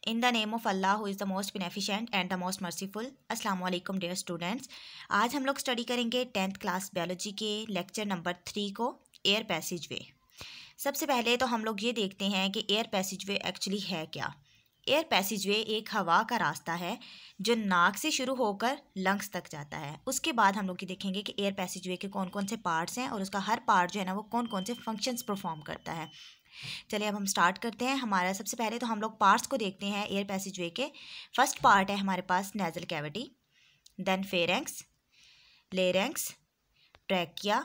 In the name of Allah who is the most beneficent and the most merciful. अस्सलामु अलैकुम dear students. आज हम लोग study करेंगे 10th क्लास बायोलॉजी के लेक्चर नंबर 3 को, एयर पैसेज वे। सबसे पहले तो हम लोग ये देखते हैं कि एयर पैसेज वे एक्चुअली है क्या। एयर पैसेज वे एक हवा का रास्ता है जो नाक से शुरू होकर लंग्स तक जाता है। उसके बाद हम लोग ये देखेंगे कि एयर पैसेज वे के कौन कौन से पार्ट्स हैं और उसका हर पार्ट जो है ना वो कौन कौन से फंक्शंस परफॉर्म करता है। चलिए अब हम स्टार्ट करते हैं। हमारा सबसे पहले तो हम लोग पार्ट्स को देखते हैं एयर पैसेज वे के। फर्स्ट पार्ट है हमारे पास nasal cavity, then pharynx, larynx, trachea,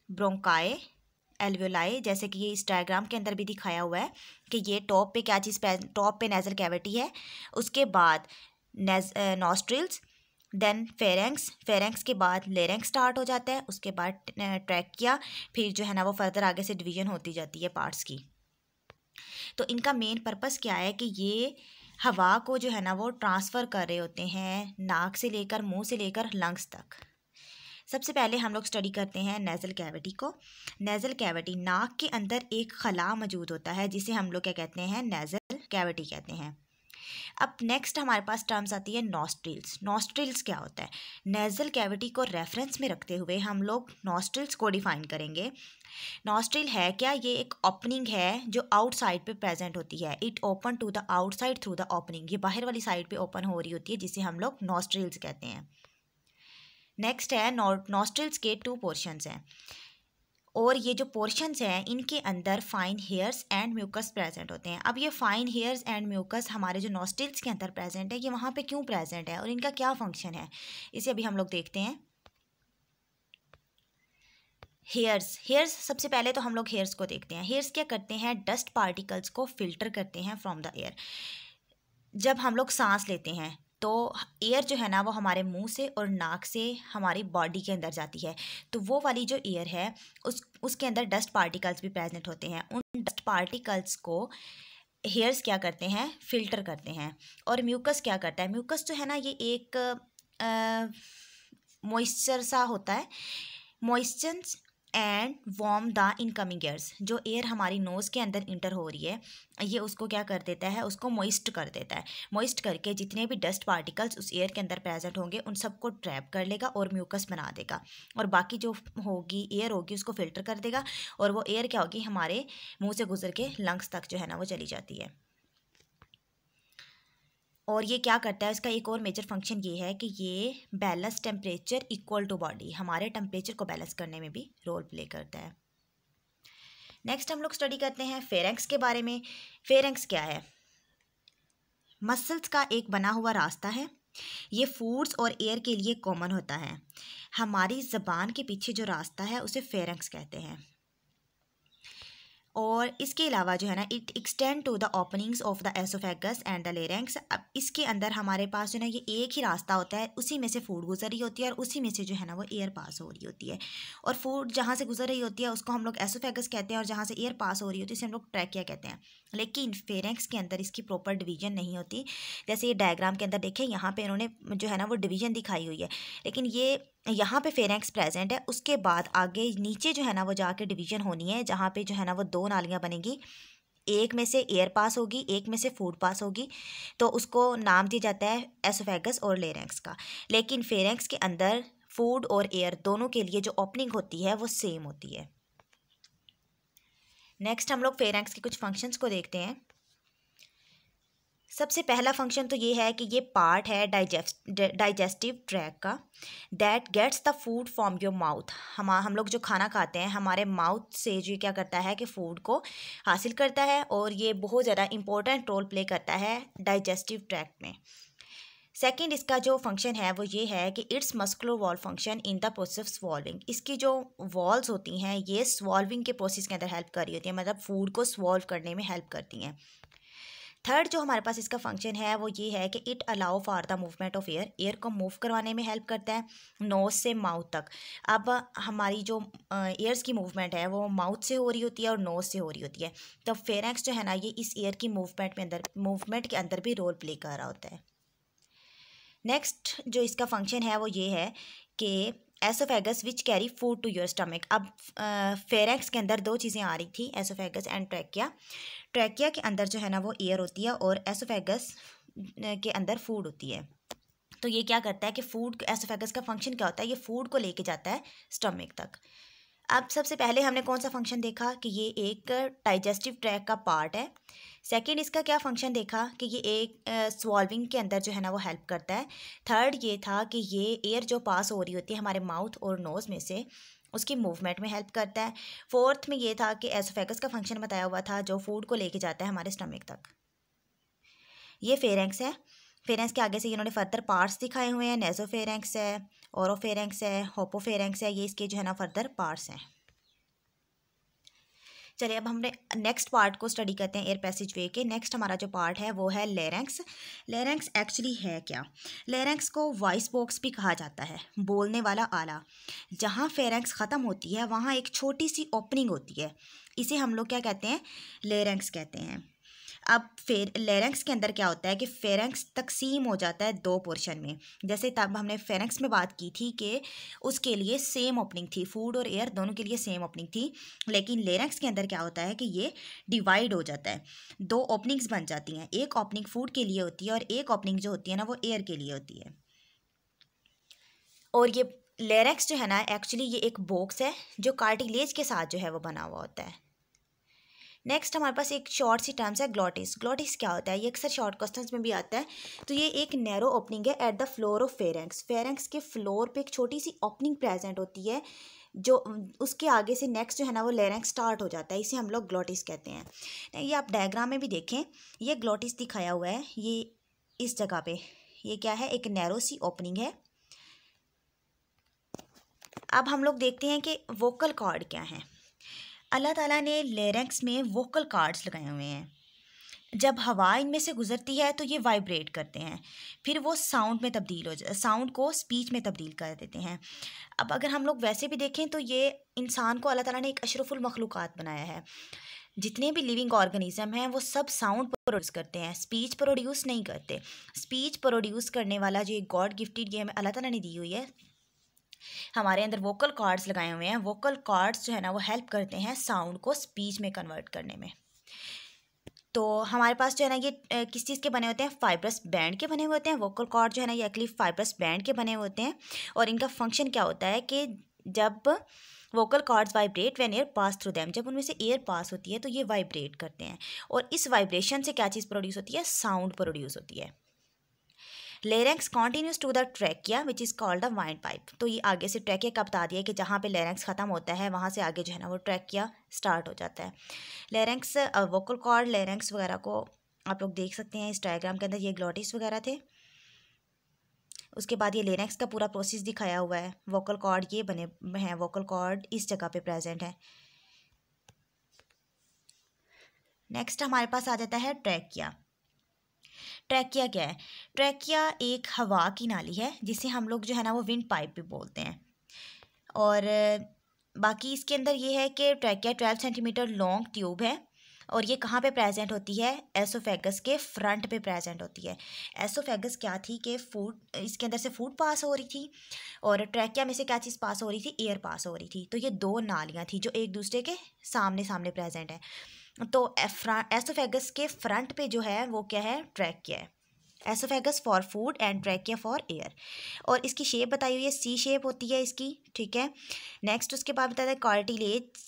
bronchi, alveoli. जैसे कि ये इस डायग्राम के अंदर भी दिखाया हुआ है कि ये टॉप पे क्या चीज़, टॉप पे नेजल कैविटी है, उसके बाद नॉस्ट्रिल्स, देन फेरेंक्स, फेरेंक्स के बाद लेरेंक्स स्टार्ट हो जाता है, उसके बाद ट्रैकिया, फिर जो है ना वो फर्दर आगे से डिवीजन होती जाती है पार्ट्स की। तो इनका मेन पर्पस क्या है कि ये हवा को जो है ना वो ट्रांसफ़र कर रहे होते हैं नाक से लेकर, मुंह से लेकर लंग्स तक। सबसे पहले हम लोग स्टडी करते हैं नेज़ल कैविटी को। नेज़ल कैविटी, नाक के अंदर एक खला मौजूद होता है जिसे हम लोग क्या कहते हैं, नेज़ल कैविटी कहते हैं। अब नेक्स्ट हमारे पास टर्म्स आती है नॉस्ट्रिल्स। नॉस्ट्रिल्स क्या होता है? नेज़ल कैविटी को रेफरेंस में रखते हुए हम लोग नॉस्ट्रिल्स को डिफाइन करेंगे। नॉस्ट्रिल है क्या? ये एक ओपनिंग है जो आउटसाइड पे प्रेजेंट होती है। It open to the outside through the opening. ये बाहर वाली साइड पे ओपन हो रही होती है जिसे हम लोग नॉस्ट्रिल्स कहते हैं। नेक्स्ट है नॉस्ट्रिल्स के 2 पोर्शंस हैं और ये जो पोर्शंस हैं इनके अंदर fine hairs and mucus present होते हैं। अब ये फाइन हेयर्स एंड म्यूकस हमारे जो नॉस्ट्रिल्स के अंदर प्रेजेंट है, ये वहाँ पे क्यों प्रेजेंट है और इनका क्या फंक्शन है, इसे अभी हम लोग देखते हैं। हेयर्स सबसे पहले तो हम लोग हेयर्स को देखते हैं। हेयर्स क्या करते हैं? डस्ट पार्टिकल्स को फिल्टर करते हैं फ्रॉम द एयर। जब हम लोग सांस लेते हैं तो एयर जो है ना वो हमारे मुंह से और नाक से हमारी बॉडी के अंदर जाती है, तो वो वाली जो एयर है उसके अंदर डस्ट पार्टिकल्स भी प्रेजेंट होते हैं। उन डस्ट पार्टिकल्स को हेयर्स क्या करते हैं? फिल्टर करते हैं। और म्यूकस क्या करता है? म्यूकस जो है ना ये एक मॉइस्चर सा होता है। Moistures and warm the incoming airs. जो एयर हमारी नोज़ के अंदर इंटर हो रही है ये उसको क्या कर देता है? उसको मॉइस्ट कर देता है। मॉइस्ट करके जितने भी डस्ट पार्टिकल्स उस एयर के अंदर प्रेजेंट होंगे उन सबको ट्रैप कर लेगा और म्यूकस बना देगा, और बाकी जो होगी एयर होगी उसको फिल्टर कर देगा, और वो एयर क्या होगी हमारे मुंह से गुजर के लंग्स तक जो है ना वो चली जाती है। और ये क्या करता है? इसका एक और मेजर फंक्शन ये है कि ये balance temperature equal to body, हमारे टेम्परेचर को बैलेंस करने में भी रोल प्ले करता है। नेक्स्ट हम लोग स्टडी करते हैं फेरेंक्स के बारे में। फेरेंक्स क्या है? मसल्स का एक बना हुआ रास्ता है। ये फूड्स और एयर के लिए कॉमन होता है। हमारी ज़बान के पीछे जो रास्ता है उसे फेरेंक्स कहते हैं। और इसके अलावा जो है ना it extend to the openings of the oesophagus and the larynx. अब इसके अंदर हमारे पास जो है ना ये एक ही रास्ता होता है, उसी में से फूड गुजर रही होती है और उसी में से जो है ना वो एयर पास हो रही होती है। और फूड जहाँ से गुजर रही होती है उसको हम लोग एसोफेगस कहते हैं और जहाँ से एयर पास हो रही होती है उसे हम लोग ट्रैकिया कहते हैं। लेकिन फेरेंक्स के अंदर इसकी प्रॉपर डिवीजन नहीं होती। जैसे ये डायग्राम के अंदर देखें, यहाँ पे इन्होंने जो है ना वो डिवीजन दिखाई हुई है, लेकिन ये यहाँ पे फेरेंक्स प्रेजेंट है। उसके बाद आगे नीचे जो है ना वो जाके डिवीजन होनी है जहाँ पे जो है ना वो 2 नालियाँ बनेंगी। एक में से एयर पास होगी, एक में से फूड पास होगी, तो उसको नाम दिया जाता है एसोफेगस और लेरेंक्स का। लेकिन फेरेंक्स के अंदर फूड और एयर दोनों के लिए जो ओपनिंग होती है वो सेम होती है। नेक्स्ट हम लोग फेरेंक्स के कुछ फंक्शंस को देखते हैं। सबसे पहला फंक्शन तो ये है कि ये पार्ट है डाइजेस्टिव ट्रैक का, that gets the food from your mouth. हम लोग जो खाना खाते हैं हमारे माउथ से जो क्या करता है कि फ़ूड को हासिल करता है, और ये बहुत ज़्यादा इंपॉर्टेंट रोल प्ले करता है डाइजेस्टिव ट्रैक में। सेकंड इसका जो फंक्शन है वो ये है कि it's muscular wall function in the process of swallowing. इसकी जो वॉल्स होती हैं ये स्वॉल्विंग के प्रोसेस के अंदर हेल्प कर रही होती हैं, मतलब फूड को स्वॉल्व करने में हेल्प करती हैं। थर्ड जो हमारे पास इसका फंक्शन है वो ये है कि it allow for the movement of air. Air को मूव करवाने में हेल्प करता है नोज से माउथ तक। अब हमारी जो एयर्स की मूवमेंट है वो माउथ से हो रही होती है और नोज से हो रही होती है, तो फेरेंक्स जो है ना ये इस एयर की मूवमेंट के अंदर भी रोल प्ले कर रहा होता है। नेक्स्ट जो इसका फंक्शन है वो ये है कि oesophagus which carry food to your stomach. अब फेरेंक्स के अंदर दो चीज़ें आ रही थी, एसोफेगस एंड ट्रैकिया। ट्रैकिया के अंदर जो है ना वो एयर होती है और एसोफेगस के अंदर फूड होती है। तो ये क्या करता है कि फूड, एसोफेगस का फंक्शन क्या होता है, ये फूड को लेके जाता है स्टमक तक। अब सबसे पहले हमने कौन सा फंक्शन देखा कि ये एक डाइजेस्टिव ट्रैक का पार्ट है। सेकंड, इसका क्या फंक्शन देखा कि ये एक स्वॉल्विंग के अंदर जो है ना वो हेल्प करता है। थर्ड ये था कि ये एयर जो पास हो रही होती है हमारे माउथ और नोज़ में से, उसकी मूवमेंट में हेल्प करता है। फोर्थ में ये था कि एसोफेगस का फंक्शन बताया हुआ था जो फूड को लेके जाता है हमारे स्टमक तक। ये फेरेंक्स है। फेरेंक्स के आगे से इन्होंने फर्दर पार्ट्स दिखाए हुए हैं, नेजोफेरेंक्स है, ओरोफेरेंक्स है, होपोफेरेंक्स है, ये इसके जो है ना फर्दर पार्ट्स हैं। चलिए अब हमने नेक्स्ट पार्ट को स्टडी करते हैं एयर पैसेज वे के। नेक्स्ट हमारा जो पार्ट है वो है लेरेंक्स। लेरेंक्स एक्चुअली है क्या? लेरेंक्स को वॉइस बॉक्स भी कहा जाता है, बोलने वाला आला। जहाँ फेरेंक्स ख़त्म होती है वहाँ एक छोटी सी ओपनिंग होती है, इसे हम लोग क्या कहते हैं? लेरेंक्स कहते हैं। अब लेरेंक्स के अंदर क्या होता है कि फेरेंक्स तकसीम हो जाता है दो पोर्शन में। जैसे तब हमने फेरेंक्स में बात की थी कि उसके लिए सेम ओपनिंग थी, फूड और एयर दोनों के लिए सेम ओपनिंग थी। लेकिन लेरेंक्स के अंदर क्या होता है कि ये डिवाइड हो जाता है, दो ओपनिंग्स बन जाती हैं। एक ओपनिंग फूड के लिए होती है और एक ओपनिंग जो होती है ना वो एयर के लिए होती है। और ये लेरेंक्स जो है ना एक्चुअली ये एक बॉक्स है जो कार्टिलेज के साथ जो है वो बना हुआ होता है। नेक्स्ट हमारे पास एक शॉर्ट सी टर्म्स है ग्लॉटिस। ग्लॉटिस क्या होता है? ये अक्सर शॉर्ट क्वेश्चंस में भी आता है। तो ये एक नैरो ओपनिंग है at the floor of pharynx. Pharynx के फ्लोर पे एक छोटी सी ओपनिंग प्रेजेंट होती है, जो उसके आगे से नेक्स्ट जो है ना वो लेरेंक्स स्टार्ट हो जाता है, इसे हम लोग ग्लॉटिस कहते हैं। ये आप डायग्राम में भी देखें, ये ग्लॉटिस दिखाया हुआ है, ये इस जगह पे ये क्या है? एक नैरो सी ओपनिंग है। अब हम लोग देखते हैं कि वोकल कॉर्ड क्या है। अल्लाह ताला ने लेरेंक्स में वोकल कॉर्ड्स लगाए हुए हैं। जब हवा इनमें से गुजरती है तो ये वाइब्रेट करते हैं, फिर वो साउंड में तब्दील हो साउंड को स्पीच में तब्दील कर देते हैं। अब अगर हम लोग वैसे भी देखें तो ये इंसान को अल्लाह ताला ने एक अशरफुल मखलूक़ात बनाया है। जितने भी लिविंग ऑर्गेनिज्म हैं वो सब साउंड प्रोड्यूस करते हैं, स्पीच प्रोड्यूस नहीं करते। स्पीच प्रोड्यूस करने वाला जो एक गॉड गिफ्टेड ये हमें अल्लाह ताला ने दी हुई है। हमारे अंदर वोकल कॉर्ड्स लगाए हुए हैं। वोकल कॉर्ड्स जो है ना वो हेल्प करते हैं साउंड को स्पीच में कन्वर्ट करने में। तो हमारे पास जो है ना ये किस चीज़ के बने होते हैं? फाइब्रस बैंड के बने हुए होते हैं। वोकल कॉर्ड जो है ना ये एक्चुअली फाइब्रस बैंड के बने हुए होते हैं। और इनका फंक्शन क्या होता है कि जब vocal cords vibrate when air pass through them, जब उनमें से एयर पास होती है तो ये वाइब्रेट करते हैं, और इस वाइब्रेशन से क्या चीज़ प्रोड्यूस होती है? साउंड प्रोड्यूस होती है। Larynx continues to the trachea which is called the windpipe. तो ये आगे से ट्रैकिया का बता दिया कि जहाँ पे लेरेंक्स ख़त्म होता है वहाँ से आगे जो है ना वो ट्रैकिया स्टार्ट हो जाता है। लेरेंक्स वोकल कॉर्ड, लेरेंक्स वगैरह को आप लोग देख सकते हैं इस डायग्राम के अंदर। ये ग्लॉटिस वगैरह थे, उसके बाद ये लेरेंक्स का पूरा प्रोसेस दिखाया हुआ है। वोकल कॉर्ड ये बने हैं, वोकल कॉर्ड इस जगह पे प्रेजेंट है। नेक्स्ट हमारे पास आ जाता है ट्रैकिया। ट्रैकिया क्या है? ट्रैकिया एक हवा की नाली है जिसे हम लोग जो है ना वो विंड पाइप भी बोलते हैं। और बाकी इसके अंदर ये है कि ट्रैकिया 12 सेंटीमीटर लॉन्ग ट्यूब है, और ये कहाँ पे प्रेजेंट होती है? एसोफेगस के फ्रंट पे प्रेजेंट होती है। एसोफेगस क्या थी कि फूड, इसके अंदर से फूड पास हो रही थी, और ट्रैकिया में से क्या चीज़ पास हो रही थी? एयर पास हो रही थी। तो ये दो नालियाँ थी जो एक दूसरे के सामने सामने प्रेजेंट है। तो एसोफेगस के फ्रंट पे जो है वो क्या है? ट्रैकिया है। Oesophagus for food and trachea for air. और इसकी शेप बताई हुई है, सी शेप होती है इसकी, ठीक है। नेक्स्ट उसके बाद बताया है cartilage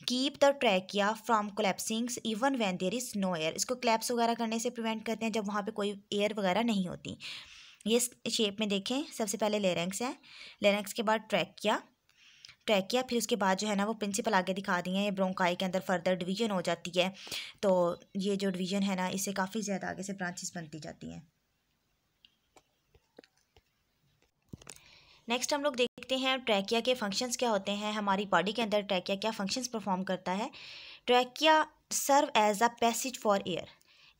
keep the trachea from collapsing even when there is no air. इसको क्लैप्स वगैरह करने से प्रिवेंट करते हैं जब वहाँ पे कोई एयर वगैरह नहीं होती। ये शेप में देखें, सबसे पहले लेरेंक्स है, लेरेंक्स के बाद ट्रैकिया, ट्रैकिया फिर उसके बाद जो है ना वो प्रिंसिपल आगे दिखा दिए हैं। ये ब्रोंकाई के अंदर फर्दर डिवीजन हो जाती है, तो ये जो डिवीजन है ना इससे काफ़ी ज़्यादा आगे से ब्रांचेस बनती जाती हैं। नेक्स्ट हम लोग देखते हैं ट्रैकिया के फंक्शंस क्या होते हैं। हमारी बॉडी के अंदर ट्रैकिया क्या फंक्शंस परफॉर्म करता है? Trachea serve as a passage for air.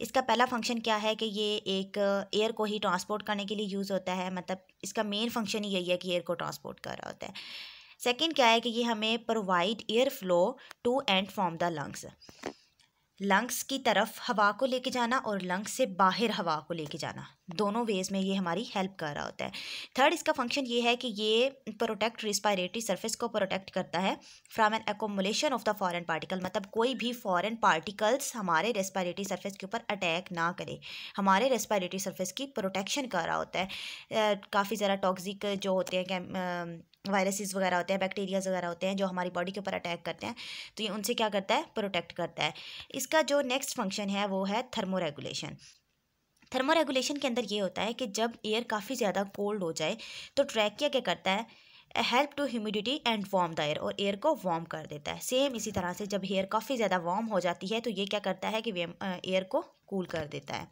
इसका पहला फंक्शन क्या है कि ये एक एयर को ही ट्रांसपोर्ट करने के लिए यूज़ होता है, मतलब इसका मेन फंक्शन ही यही है कि एयर को ट्रांसपोर्ट कर रहा होता है। सेकंड क्या है कि ये हमें provide air flow to and from the lungs. Lungs की तरफ हवा को लेके जाना और लंग्स से बाहर हवा को लेके जाना, दोनों वेज में ये हमारी हेल्प कर रहा होता है। थर्ड इसका फंक्शन ये है कि ये प्रोटेक्ट रिस्पायरेटरी सरफेस को प्रोटेक्ट करता है from an accumulation of the foreign particle, मतलब कोई भी फॉरेन पार्टिकल्स हमारे रेस्पायरेटरी सरफेस के ऊपर अटैक ना करे, हमारे रेस्पायरेटरी सरफेस की प्रोटेक्शन कर रहा होता है। काफ़ी ज़्यादा टॉक्सिक जो होते हैं वायरसेस वगैरह होते हैं, बैक्टीरियाज वगैरह होते हैं जो हमारी बॉडी के ऊपर अटैक करते हैं, तो ये उनसे क्या करता है, प्रोटेक्ट करता है। इसका जो नेक्स्ट फंक्शन है वो है थर्मोरेगुलेशन। थर्मोरेगुलेशन के अंदर ये होता है कि जब एयर काफ़ी ज़्यादा कोल्ड हो जाए तो ट्रैकिया क्या करता है, help to humidity and warm the air, और एयर को वार्म कर देता है। सेम इसी तरह से जब एयर काफ़ी ज़्यादा वार्म हो जाती है तो ये क्या करता है कि एयर को कूल कर देता है।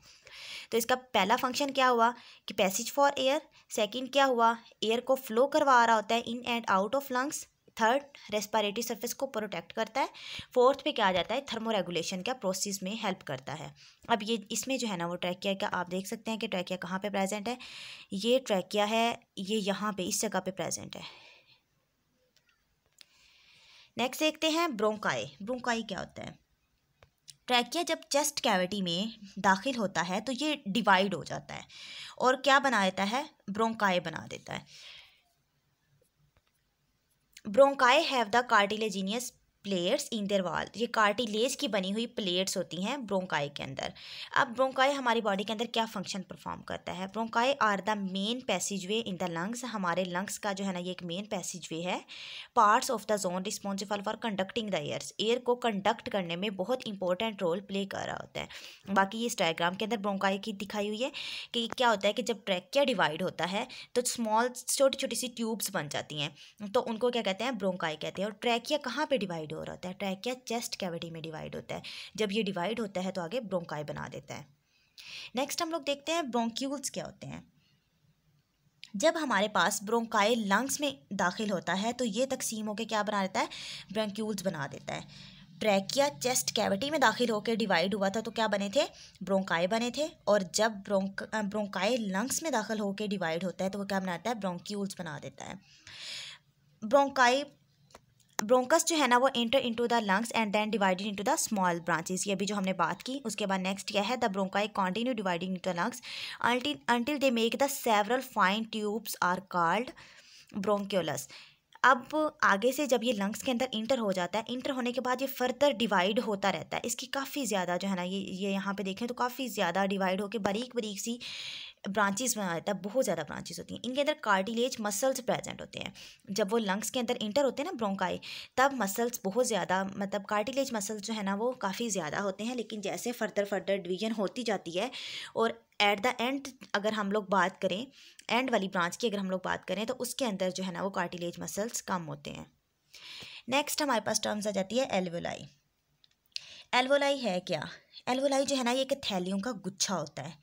तो इसका पहला फंक्शन क्या हुआ कि पैसेज फॉर एयर, सेकंड क्या हुआ, एयर को फ्लो करवा रहा होता है in and out of lungs, third respiratory surface को प्रोटेक्ट करता है, फोर्थ पे क्या आ जाता है, थर्मोरेगुलेशन का प्रोसेस में हेल्प करता है। अब ये इसमें जो है ना वो ट्रैकिया का आप देख सकते हैं कि ट्रैकिया कहाँ पे प्रेजेंट है, ये ट्रैकिया है, ये यहाँ पे इस जगह पे प्रेजेंट है। नेक्स्ट देखते हैं ब्रोंकाई। ब्रोंकाई क्या होता है, ट्रैकिया जब चेस्ट कैविटी में दाखिल होता है तो ये डिवाइड हो जाता है और क्या बना देता है, ब्रोंकाई बना देता है। Bronchi have the cartilaginous plates in their wall, ये कार्टिलेज की बनी हुई प्लेट्स होती हैं ब्रोंकाई के अंदर। अब ब्रोंकाई हमारी बॉडी के अंदर क्या फंक्शन परफॉर्म करता है, bronchi are the main passageway in the lungs, हमारे लंग्स का जो है ना ये एक मेन पैसेज वे है। Parts of the zone responsible for conducting the air, air को कंडक्ट करने में बहुत इंपॉर्टेंट रोल प्ले कर रहा होता है। बाकी इस डायग्राम के अंदर ब्रोंकाई की दिखाई हुई है कि क्या होता है कि जब ट्रैकिया डिवाइड होता है तो स्मॉल छोटी छोटी सी ट्यूब्स बन जाती हैं, तो उनको क्या कहते हैं, ब्रोंकाई कहते हैं। और ट्रैकिया कहाँ पे डिवाइड हो रहा होता है, ट्रैकिया चेस्ट कैविटी में डिवाइड होता है। जब ये डिवाइड होता है तो आगे ब्रोंकाई बना देता है। नेक्स्ट हम लोग देखते हैं ब्रोंक्यूल्स क्या होते हैं। जब हमारे पास ब्रोंकाई लंग्स में दाखिल होता है तो ये तकसीम होकर क्या बना देता है, ब्रोंक्यूल्स बना देता है। ट्रैकिया चेस्ट कैविटी में दाखिल होकर डिवाइड हुआ था तो क्या बने थे, ब्रोंकाई बने थे। और जब ब्रोंकाई लंग्स में दाखिल होकर डिवाइड होता है तो वो क्या बनाता है, ब्रोंक्यूल्स बना देता है। ब्रोंकस जो है ना वो enter into the lungs and then divided into the small branches, ये अभी जो हमने बात की। उसके बाद नेक्स्ट क्या है, the bronchi continue dividing into the lungs until they make the several fine tubes are called bronchioles। अब आगे से जब ये लंग्स के अंदर इंटर हो जाता है, इंटर होने के बाद ये फर्दर डिवाइड होता रहता है। इसकी काफ़ी ज़्यादा जो है ना ये यहाँ पे देखें तो काफ़ी ज़्यादा डिवाइड होकर बारीक बारीक सी ब्रांचेस बना देता है, बहुत ज़्यादा ब्रांचेस होती हैं। इनके अंदर कार्टिलेज मसल्स प्रेजेंट होते हैं। जब वो लंग्स के अंदर इंटर होते हैं ना ब्रोंकाई, तब मसल्स बहुत ज़्यादा, मतलब कार्टिलेज मसल्स जो है ना वो काफ़ी ज़्यादा होते हैं। लेकिन जैसे फर्दर डिवीजन होती जाती है और एट द एंड अगर हम लोग बात करें, एंड वाली ब्रांच की अगर हम लोग बात करें तो उसके अंदर जो है ना वो कार्टिलेज मसल्स कम होते हैं। नेक्स्ट हमारे पास टर्म्स आ जाती है एल्वोलाई। एल्वोलाई है क्या, एल्वोलाई जो है ना ये एक थैलियों का गुच्छा होता है।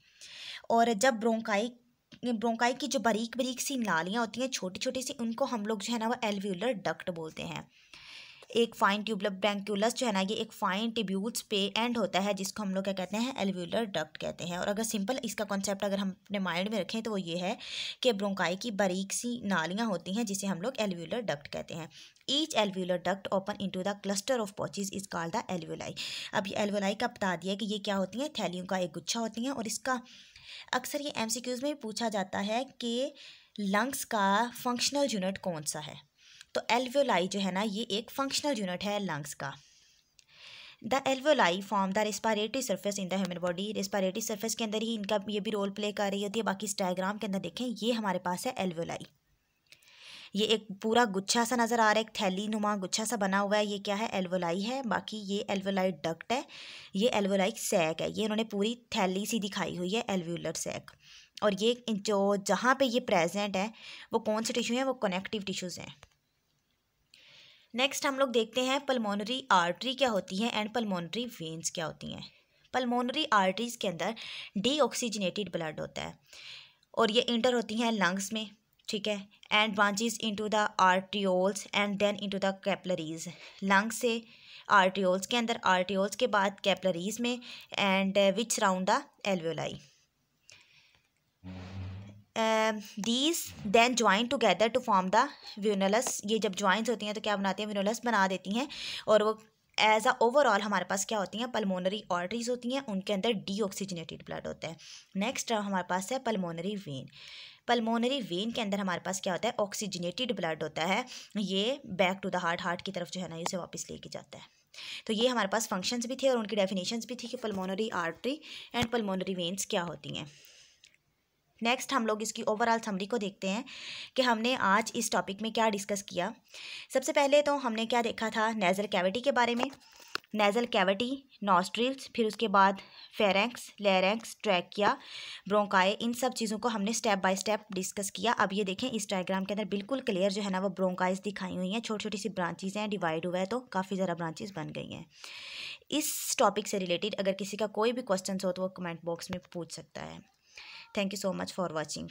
और जब ब्रोंकाई की जो बारीक बारीक सी नालियाँ होती हैं छोटी छोटी सी, उनको हम लोग जो है ना वो एल्व्यूलर डक्ट बोलते हैं। एक फाइन ट्यूबुलर ब्रैंक्यूलस जो है ना ये एक फाइन ट्यूब्यूल्स पे एंड होता है, जिसको हम लोग क्या कहते हैं, एल्व्यूलर डक्ट कहते हैं। और अगर सिंपल इसका कॉन्सेप्ट अगर हम अपने माइंड में रखें तो वो ये है कि ब्रोंकाई की बारीक सी नालियाँ होती हैं जिसे हम लोग एल्व्यूलर डक्ट कहते हैं। Each alveolar duct open into the cluster of pouches is called the alveoli. अब ये एल्वोलाई का बता दिया कि ये क्या होती हैं, थैलियों का एक गुच्छा होती हैं। और इसका अक्सर ये एमसीक्यूज में भी पूछा जाता है कि लंग्स का फंक्शनल यूनिट कौन सा है, तो एल्वोलाई जो है ना ये एक फंक्शनल यूनिट है लंग्स का। The alveoli form the respiratory surface in the human body, respiratory surface के अंदर ही इनका ये भी रोल प्ले कर रही होती है। बाकी इस डायग्राम के अंदर देखें, ये हमारे पास है एल्वोलाई, ये एक पूरा गुच्छा सा नज़र आ रहा है, एक थैली नुमा गुच्छा सा बना हुआ है, ये क्या है, एल्वोलाई है। बाकी ये एल्वोलाई डक्ट है, ये एल्वोलाई सैक है। ये उन्होंने पूरी थैली सी दिखाई हुई है, एल्व्यूलर सैक। और ये जो जहाँ पे ये प्रेजेंट है वो कौन से टिश्यू हैं, वो कनेक्टिव टिश्यूज़ हैं। नेक्स्ट हम लोग देखते हैं पल्मोनरी आर्टरी क्या होती है एंड पल्मोनरी वेन्स क्या होती हैं। पल्मोनरी आर्टरीज के अंदर डीऑक्सीजनेटेड ब्लड होता है और ये इंटर होती हैं लंग्स में, ठीक है, and branches into the arterioles and then into the capillaries. Lungs से आर्टियोल्स के अंदर, आर्टियोल्स के बाद कैपिलरीज में, and which surround the alveoli. These then join together to form the venules. ये जब ज्वाइंस होती हैं तो क्या बनाती हैं, व्यूनलस बना देती हैं और वो एज अ ओवरऑल हमारे पास क्या होती हैं, पल्मोनरी आर्टरीज होती हैं, उनके अंदर डीऑक्सीजनेटेड ब्लड होता है। नेक्स्ट हमारे पास है पल्मोनरी वेन। पल्मोनरी वेन के अंदर हमारे पास क्या होता है, ऑक्सीजनेटेड ब्लड होता है, ये बैक टू द हार्ट की तरफ जो है ना इसे वापस लेके जाता है। तो ये हमारे पास फंक्शंस भी थे और उनकी डेफिनेशंस भी थी कि pulmonary artery and pulmonary veins क्या होती हैं। नेक्स्ट हम लोग इसकी ओवरऑल समरी को देखते हैं कि हमने आज इस टॉपिक में क्या डिस्कस किया। सबसे पहले तो हमने क्या देखा था, नेज़ल कैविटी के बारे में, नेज़ल कैविटी, नॉस्ट्रिल्स, फिर उसके बाद फेरेंक्स, लेरेंक्स, ट्रैकिया, ब्रोंकाई, इन सब चीज़ों को हमने स्टेप बाय स्टेप डिस्कस किया। अब ये देखें इस डायग्राम के अंदर बिल्कुल क्लियर जो है ना वो ब्रोंकाइज दिखाई हुई हैं, छोटी छोटी सी ब्रांचेज हैं, डिवाइड हुआ है तो काफ़ी ज़्यादा ब्रांचेज बन गई हैं। इस टॉपिक से रिलेटेड अगर किसी का कोई भी क्वेश्चन हो तो वो कमेंट बॉक्स में पूछ सकता है। Thank you so much for watching.